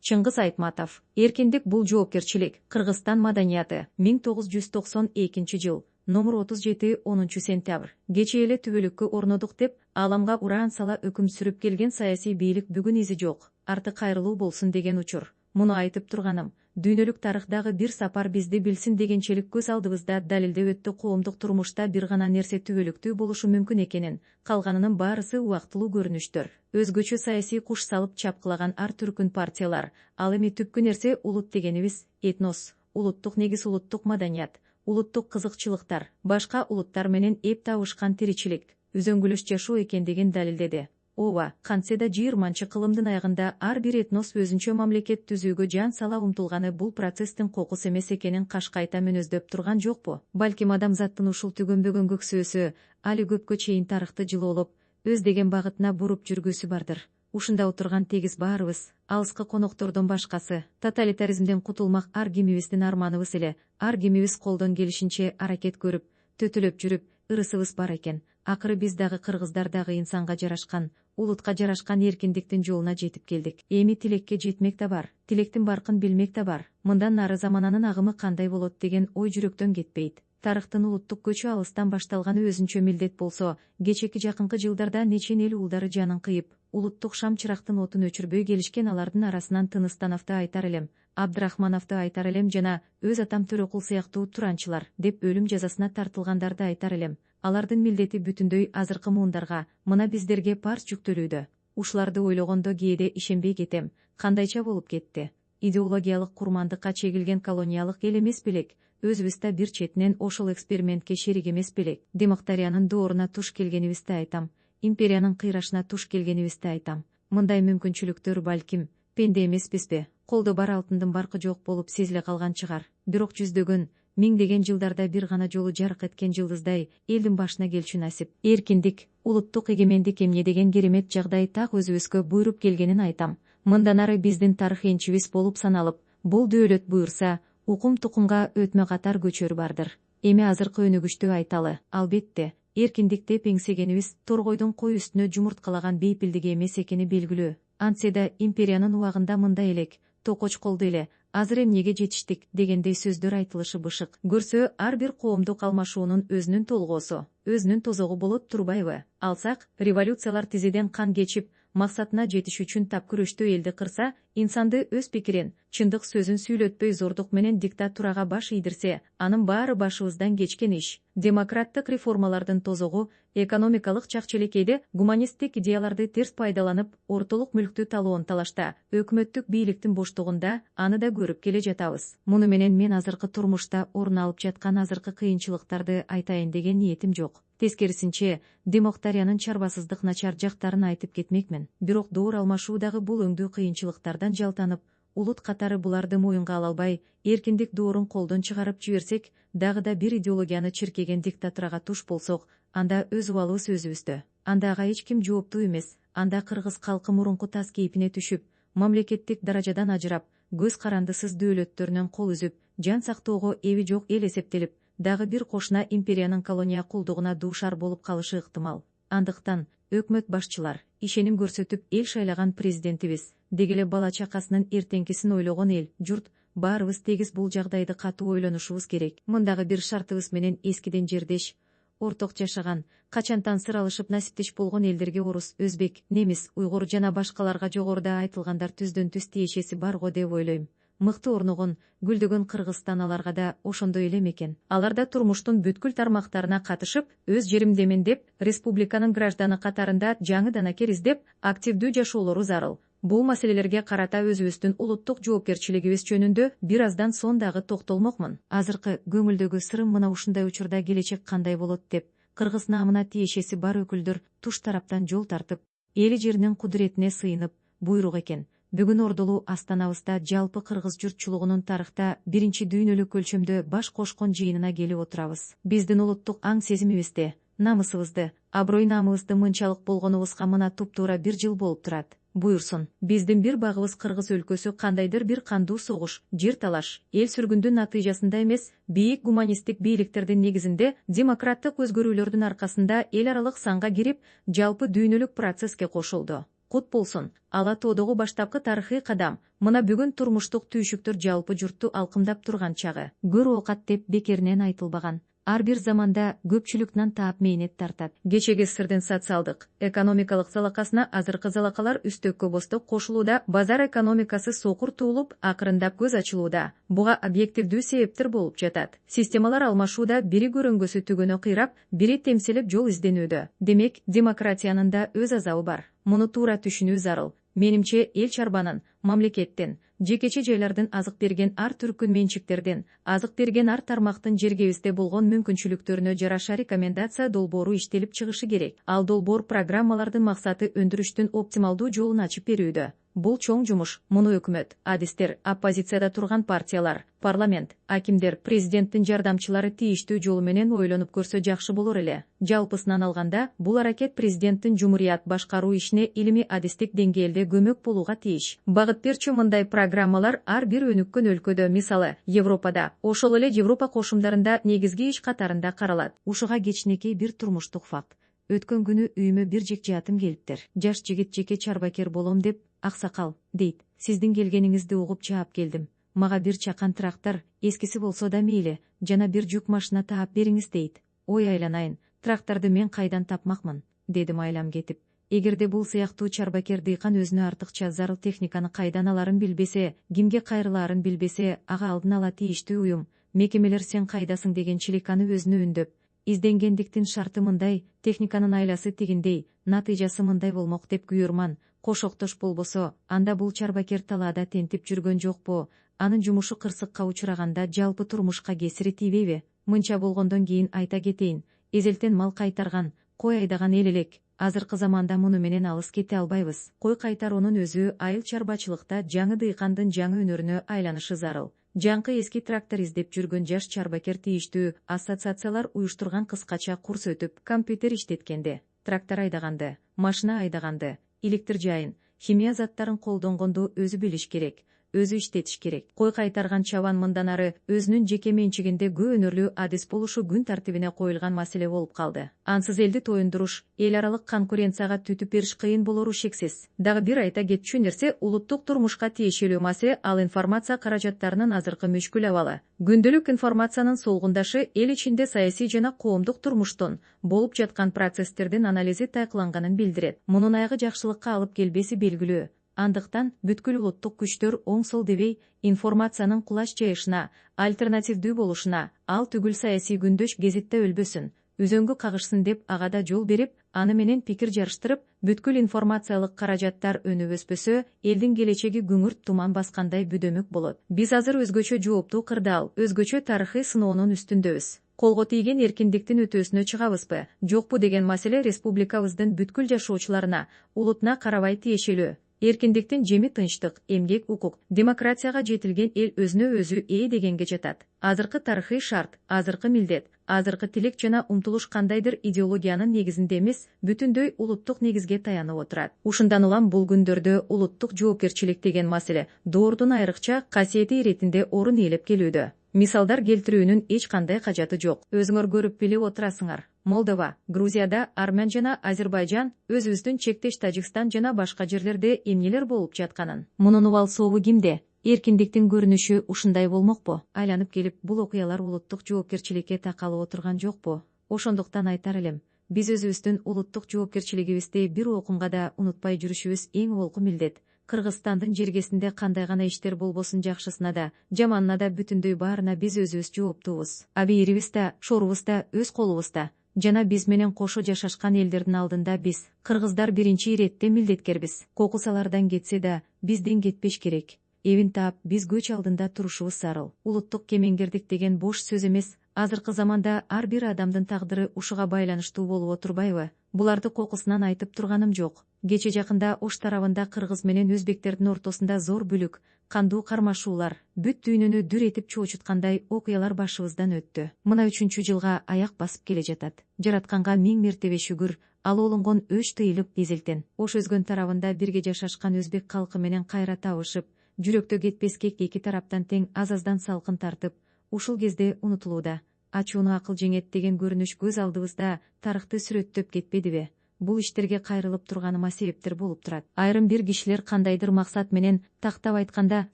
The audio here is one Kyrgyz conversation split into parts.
Чыңгыз Айтматов. Эркиндик бул жоопкерчилик. Кыргызстан маданияты. 1992 жыл. Номер 37 10 сентябрь. Кече эле түбөлүккө орнодук деп ааламга уран сала өкүм сүрүп келген саясий бийлик бүгүн изи жок. Арты кайрылуу болсун деген учур. Муну айтып турганым, дүйнөлүк тарыхдагы бир сапар бизди билсин дегенчелик көз алдыбызда далилдеп өттү. Коомдук турмушта бир гана нерсе түбөлүктүү болушу мүмкүн экенин, калганынын баарысы убактылуу көрүнүштөр. Өзгөчө саясий куш салып чапкылаган ар түркүн партиялар. Ал эми түпкү нерсе улут дегенибиз этнос, улуттук негиз, улуттук маданият, улуттук кызыкчылыктар, башка улуттар менен эп табышкан тиричилик, үзөңгүлөш жашоо экендигин далилдеди. Ооба, кантсе да 20-кылымдын аягында ар бир этнос өзүнчө мамлекет түзүүгө жан сала умтулганы бул процесстин кокус эмес экенин кашкайта мүнөздөп турган жокпу? Балким адамзаттын ушул түгөнбөгөн көксөөсү али көпкө чейин тарыхты жылоолоп, өз деген багытына буруп жүргүсү бардыр. Ушунда отурган тегиз баарыбыз, алыскы коноктордон башкасы, тоталитаризмден кутулмак ар кимибиздин арманыбыз эле, ар кимибиз колдон келишинче аракет көрүп, төтөлөп жүрүп, ырысыбыз бар экен. Акыры биз дагы кыргыздар дагы инсанга жарашкан, улутка жарашкан эркиндиктин жолуна жетип келдик. Эми тилекке жетмек да бар, тилектин баркын билмек да бар. Мындан нары замананын агымы кандай болот деген ой жүрөктөн кетпейт. Тарыхтын улуттук көчү алыстан башталганы өзүнчө милдет болсо, кечеки жакынкы жылдарда нечен эл уулдары жанын кыйып, улуттук шам чырактын отун өчүрбөй келишкен. Алардын арасынан Тыныстановду айтар элем, Абдрахмановду айтар элем жана өз атам Төрөкул сыяктуу туранчылар деп өлүм жазасына тартылгандарды айтар элем. Алардын милдети бүтүндөй азыркы муундарга, мына биздерге парс жүктөлүүдө. Ушуларды ойлогондо кээде ишенбей кетем. Кандайча болуп кетти? Идеологиялык курмандыкка чегилген колониялык эл эмес белек? Өзүбүз бир четинен ошол экспериментке шерик эмес белек? Демократиянын дооруна туш келгенибизди айтам. Империянын кыйрашына туш келгенибизди айтам. Мындай мүмкүнчүлүктөр балким пенде эмеспизби? Колдо бар алтындын баркы жок болуп сезиле калган чыгар. Бирок жүздөгөн, миңдеген жылдарда бир гана жолу жарык эткен жылдыздай элдин башына келчү насип. Эркиндик, улуттук эгемендик эмне деген керемет жагдай так өзүбүзгө буйруп келгенин айтам. Мындан ары биздин тарых энчибиз болуп саналып, бул дөөлөт буйрса, укум тукумга өтмө катар көчөр бардыр. Эми азыркы өнүгүштү айталы. Албетте, эркиндикти пеңсегенибиз торгойдун кой үстүнө жумурткалаган бейпилдиги эмес экени белгилүү. Антсе да империянын убагында мындай элек, токоч колду эле, азыр эмнеге жетиштик дегендей сөздөр айтылышы бышык. Көрсө, ар бир коомдук алмашуунун өзүнүн толгоосу, өзүнүн тозогу болот турбайбы? Алсак, революциялар тизеден кан кечип, максатына жетиш үчүн тапкүрөштүү элди кырса, инсанды өз пикирин, чындык сөзүн сүйлөтпөй зордук менен диктатурага баш ийдирсе, анын баары башыбыздан кечкен иш. Демократтык реформалардын тозогу, экономикалык чакчелекейде гуманисттик идеяларды терс пайдаланып, ортолук мүлктү талоон талашта, өкмөттүк бийликтин боштугунда, аны да көрүп келе жатабыз. Муну менен мен азыркы турмушта орун алып жаткан азыркы кыйынчылыктарды айтайын деген ниетим жок. Тескерисинче, демократиянын чарбасыздык начар жактарын айтып кетмекмин. Бирок доор алмашуудагы бул өңдүү кыйынчылыктардан жалтанып, улут катары буларды моюнга ала албай, эркиндик доорун колдон чыгарып жиберсек, дагы да бир идеологияны чиркеген диктатурага туш болсок, анда өз убалыбыз өзүбүздө. Анда ага эч ким жооптуу эмес. Анда кыргыз калкы мурунку таз кейпине түшүп, мамлекеттик даражадан ажырап, көз карандысыз дөөлөттөрүнөн кол үзүп, жан сактоого эби жок эл эсептелип, дагы бир кошуна империянын колония кулдугуна дуушар болуп калышы ыктымал. Андыктан өкмөт башчылар ишеним көрсөтүп эл шайлаган президентибиз, дегеле бала чакасынын эртеңкисин ойлогон эл журт, баарыбыз тегиз бул жагдайды катуу ойлонушубуз керек. Мындагы бир шартыбыз менен эскиден жердеш, орток жашаган, качантан сыр алышып насиптеш болгон элдерге орус, өзбек, немис, уйгур жана башкаларга жогоруда айтылгандар түздөн түз тиешеси бар го деп ойлойм. Мыкты орногон, гүлдөгөн Кыргызстан аларга да ошондой эле экен. Алар да турмуштун бүткүл тармактарына катышып, өз жеримдемин деп, республиканын гражданы катарында жаңыдан акер издеп, активдүү жашоолору зарыл. Бул маселелерге карата өзүбүздүн улуттук жоопкерчилигибиз жөнүндө бир аздан соң дагы токтолмокмун. Азыркы көңүлдөгү сырым мына ушундай учурда келечек кандай болот деп, кыргыз наамына тиешеси бар өкүлдөр туш тараптан жол тартып, эли жеринин кудуретине сыйынып, буйрук экен. Бүгүн ордулуу астанабызда жалпы кыргыз журтчулугунун тарыхта биринчи дүйнөлүк өлчөмдө баш кошкон жыйынына келип отурабыз. Биздин улуттук аң сезимибизди, намысыбызды, аброй-наамыбызды мынчалык болгонубузга мына туп-туура бир жыл болуп турат. Буйрсун, биздин бир багыбыз Кыргыз өлкөсү кандайдыр бир кандуу согуш, жер талаш, эл сүргүндүн натыйжасында эмес, бийик гуманисттик бийликтердин негизинде демократтык өзгөрүүлөрдүн аркасында эл аралык санга кирип, жалпы дүйнөлүк процесске кошулду. кут болсун. Ала тоодогу баштапкы тарыхый кадам. Мына бүгүн турмуштук түйшүктөр жалпы журтту алкымдап турган чагы. Көр оокат деп бекеринен айтылбаган. Ар бир заманда көпчүлүк нан таап мээнет тартат. Кечеги сырдын социалдык, экономикалык залакасына азыркы залакалар үстөккө босток кошулууда, базар экономикасы сокур туулуп, акырындап көз ачылууда. Буга объективдүү себептер болуп жатат. Системалар алмашууда бири көрөнгөсү түгөнө кыйрап, бири темселеп жол изденүүдө. Демек, демократиянын да өз азабы бар. Муну туура түшүнүү зарыл. Менимче, эл чарбанын, мамлекеттин, жекече жайлардын азык берген ар түркүн менчиктердин, азык берген ар тармактын жергебизде болгон мүмкүнчүлүктөрүнө жараша рекомендация долбоору иштелип чыгышы керек. Ал долбоор программалардын максаты өндүрүштүн оптималдуу жолун ачып берүүдө. Бул чоң жумуш. Муну өкмөт, адистер, оппозицияда турган партиялар, парламент, акимдер, президенттин жардамчылары тийиштүү жолу менен ойлонуп көрсө жакшы болор эле. Жалпысынан алганда, бул аракет президенттин жумурият башкаруу ишине илимий адистик деңгээлде көмөк болууга тийиш. Багыт берчү мындай программалар ар бир өнүккөн өлкөдө, мисалы, Европада, ошол эле Европа кошумдарында негизги иш катарында каралат. Ушуга кичинекей бир турмуштук факт. Өткөн күнү үйүмө бир жекжаатым келиптир. Жаш жигит жеке чарбакер болом деп, аксакал, дейт. Сиздин келгениңизди угуп жаап келдим. Мага бир чакан трактор, эскиси болсо да мейли, жана бир жүк машина таап бериңиз, дейт. Ой айланайын, тракторду мен кайдан тапмакмын, дедим айлам кетип. Эгерде бул сыяктуу чарбакер дыйкан өзүнө артыкча зарыл техниканы кайдан аларын билбесе, кимге кайрылаарын билбесе, ага алдын ала тийиштүү уюм, мекемелер сен кайдасың дегенчилик аны өзүнө үндөп, изденгендиктин шарты мындай, техниканын айласы тигиндей, натыйжасы мындай болмок деп күйөрман, кошоктош болбосо, анда бул чарбакер талаада тентип жүргөн жокпу? Анын жумушу кырсыкка учураганда жалпы турмушка кесири тийбейби? Мынча болгондон кийин айта кетейин, эзелтен мал кайтарган, кой айдаган эл элек. Азыркы заманда муну менен алыс кете албайбыз. Кой кайтаруунун өзү айыл чарбачылыкта жаңы дыйкандын жаңы өнөрүнө айланышы зарыл. Жаңкы эски трактор издеп жүргөн жаш чарбакер тийиштүү ассоциациялар уюштурган кыскача курс өтүп, компьютер иштеткенде, трактор айдаганды, машина айдаганды, электр жайын, химия заттарын колдонгонду өзү билиш керек, өзү иштетиш керек. Кой кайтарган чабан мындан ары өзүнүн жеке менчигинде көөнөрлүү адис болушу күн тартибине коюлган маселе болуп калды. Ансыз элди тоюндуруш, эл аралык конкуренцияга түтүп бериш кыйын болору шексиз. Дагы бир айта кетчү нерсе, улуттук турмушка тиешелүү маселе ал информация каражаттарынын азыркы мүшкүл абалы. Күндөлүк информациянын солгундашы эл ичинде саясий жана коомдук турмуштун болуп жаткан процесстердин анализи тайкыланганын билдирет. Мунун аягы жакшылыкка алып келбеси белгилүү. Андыктан бүткүл улуттук күчтөр оң сол дебей, информациянын кулач жайышына, альтернативдүү болушуна, ал түгүл саясий күндөш гезитте өлбөсүн, үзөңгү кагышсын деп ага да жол берип, аны менен пикир жарыштырып, бүткүл информациялык каражаттар өнүп өспөсө, элдин келечеги күңүрт туман баскандай бүдөмөк болот. Биз азыр өзгөчө жооптуу кырдаал, өзгөчө тарыхый сыноонун үстүндөбүз. Колго тийген эркиндиктин өтөөсүнө чыгабызбы, жокпу деген маселе республикабыздын бүткүл жашоочуларына, улутуна карабай тиешелүү. Эркиндиктин жеми тынчтык, эмгек, укук, демократияга жетилген эл өзүнө өзү ээ дегенге жатат. Азыркы тарыхый шарт, азыркы милдет, азыркы тилек жана умтулуш кандайдыр идеологиянын негизинде эмес, бүтүндөй улуттук негизге таянып отурат. Ушундан улам бул күндөрдө улуттук жоопкерчилик деген маселе доордун айрыкча касиети иретинде орун ээлеп келүүдө. Мисалдар келтирүүнүн эч кандай кажаты жок. Өзүңөр көрүп билип отурасыңар. Молдова, Грузияда, Армян жана Азербайжан, өзүбүздүн чектеш Тажикстан жана башка жерлерде эмнелер болуп жатканын. Мунун убал сообу кимде? Эркиндиктин көрүнүшү ушундай болмокпу? Айланып келип, бул окуялар улуттук жоопкерчиликке такалып отурган жокпу? Ошондуктан айтар элем, биз өзүбүздүн улуттук жоопкерчилигибизди бир окунга да унутпай жүрүшүбүз эң олку милдет. Кыргызстандын жергесинде кандай гана иштер болбосун, жакшысына да, жаманына да бүтүндөй баарына биз өзүбүз жооптуубуз. Абийирибиз да, шорубуз да өз колубузда. Жана биз менен кошо жашашкан элдердин алдында биз, кыргыздар, биринчи иретте милдеткербиз. Кокусалардан кетсе да, бизден кетпеш керек. Эбин таап, биз көч алдында турушубуз зарыл. Улуттук кемеңгердик деген бош сөз эмес. Азыркы заманда ар бир адамдын тагдыры ушуга байланыштуу болуп отурбайбы? Буларды кокусунан айтып турганым жок. Кече жакында Ош тарабында кыргыз менен өзбектердин ортосунда зор бүлүк, кандуу кармашуулар, бүт дүйнөнү дүр этип чоочуткандай окуялар башыбыздан өттү. Мына 3-чү жылга аяк басып келе жатат. Жаратканга миң мертебе шүгүр, ал олонгон өч тыйылып эзелтен. Ош өзгөн тарабында бирге жашашкан өзбек калкы менен кайра табышып, жүрөктө кетпеске эки тараптан тең аз-аздан салкын тартып, ушул кезде унутулууда. Ачууну акыл жеңет деген көрүнүш көз алдыбызда тарыхты сүрөттөп кетпедиби? бул иштерге кайрылып турганыма себептер болуп турат. Айрым бир кишилер кандайдыр максат менен, тактап айтканда,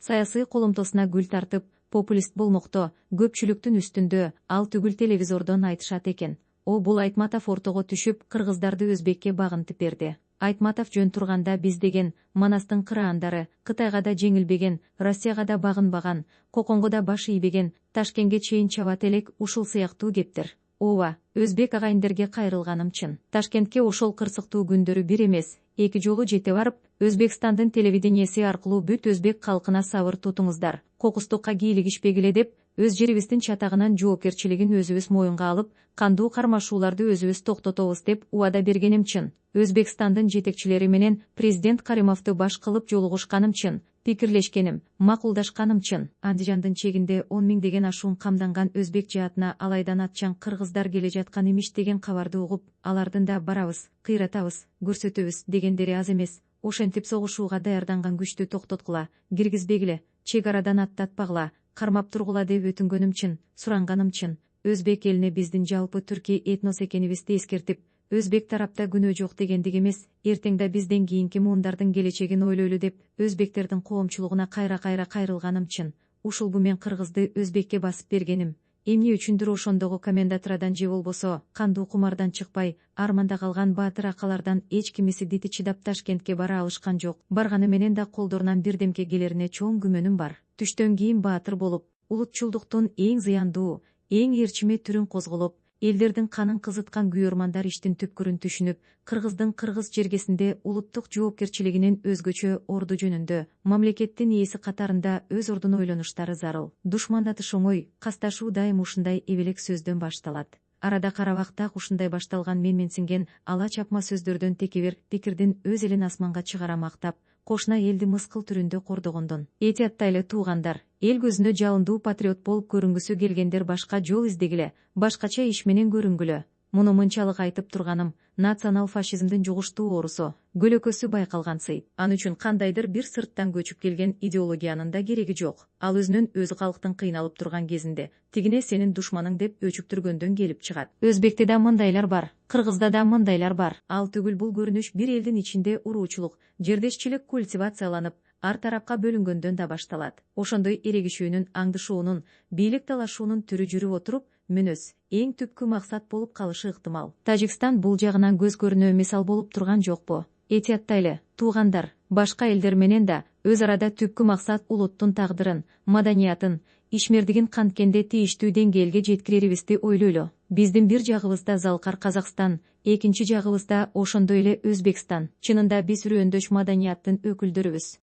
саясий коломтосуна гүл тартып, популист болмокто, көпчүлүктүн үстүндө, ал түгүл телевизордон айтышат экен. Бул Айтматов ортого түшүп, кыргыздарды өзбекке багынтып берди. Айтматов жөн турганда биз деген Манастын кыраандары, Кытайга да жеңилбеген, Россияга да багынбаган, Коконго да баш ийбеген, Ташкентке чейин чабат элек ушул сыяктуу кептер. Ооба, өзбек агайындерге кайрылганым чын. Ташкентке ошол кырсыктуу күндөрү бир эмес, 2 жолу жете барып, Өзбекстандын телевидениеси аркылуу бүт өзбек калкына сабыр тутуңуздар, кокустукка кийлигишпегиле деп, өз жерибиздин чатагынан жоопкерчилигин өзүбүз моюнга алып, кандуу кармашууларды өзүбүз токтотобуз деп убада бергеним чын. Өзбекстандын жетекчилери менен президент Каримовду баш кылып жолугушканым чын, пикирлешкеним, макулдашканым чын. Андижандын чегинде 10 миңдеген ашуун камданган өзбек жаатына алайдан атчан кыргыздар келе жаткан имиш деген кабарды угуп, алардын да барабыз, кыйратабыз, көрсөтөбүз дегендери аз эмес. Ошентип согушууга даярданган күчтү токтоткула, киргизбегиле, чек арадан аттатпагыла, кармап тургула деп өтүнгөнүм чын, суранганым чын. Өзбек элине биздин жалпы түрки этнос экенибизди эскертип, өзбек тарапта күнөө жок дегендик эмес, эртең да бизден кийинки муундардын келечегин ойлойлу деп, өзбектердин коомчулугуна кайра-кайра кайрылганым чын. Ушул мен кыргызды өзбекке басып бергеним. Эмне үчүндүр ошондогу комендатурадан же болбосо, кандуу кумардан чыкпай, арманда калган баатыр акалардан эч кимиси дити чыдап Ташкентке бара алышкан жок. Барганы менен да колдорунан бирдемке келерине чоң күмөнүм бар. Түштөн кийин баатыр болуп, улутчулдуктун эң зыяндуу, эң эрчиме түрүн козголоп, элдердин канын кызыткан күйөрмандар иштин түпкүрүн түшүнүп, кыргыздын кыргыз жергесинде улуттук жоопкерчилигинин өзгөчө орду жөнүндө, мамлекеттин ээси катарында өз ордун ойлонуштары зарыл. Душмандатыш оңой, касташуу дайым ушундай эбелек сөздөн башталат. Арада карабак так ушундай башталган менсинген ала чапма сөздөрдөн текебер пикирдин өз элин асманга чыгара мактап, кошуна элди мыскыл түрүндө кордогондон. Этияттайлы туугандар, эл көзүнө жалындуу патриот болуп көрүнгүсү келгендер башка жол издегиле, башкача иш менен көрүнгүлө. Муну мынчалык айтып турганым, национал фашизмдин жугуштуу оорусу, көлөкөсү байкалгансый. Ан үчүн кандайдыр бир сырттан көчүп келген идеологиянын да кереги жок. Ал өзүнүн өзү калктын кыйналып турган кезинде, тигине сенин душманың деп өчүктүргөндөн келип чыгат. Өзбекте да мындайлар бар, кыргызда да мындайлар бар. Ал түгүл бул көрүнүш бир элдин ичинде уруучулук, жердешчилик культивацияланып, ар тарапка бөлүнгөндөн да башталат. Ошондой эрегишүүнүн, аңдышуунун, бийлик талашуунун түрү жүрүп отуруп, мүнөз эң түпкү максат болуп калышы ыктымал. Тажикстан бул жагынан көз көрүнүү мисал болуп турган жокпу? Этияттайлы туугандар, башка элдер менен да өз арада түпкү максат улуттун тагдырын, маданиятын, ишмердигин канткенде тийиштүү деңгээлге жеткирерибизди ойлойлу. Биздин бир жагыбызда залкар Казакстан, экинчи жагыбызда ошондой эле Өзбекстан. Чынында биз үрөндөш маданияттын өкүлдөрүбүз.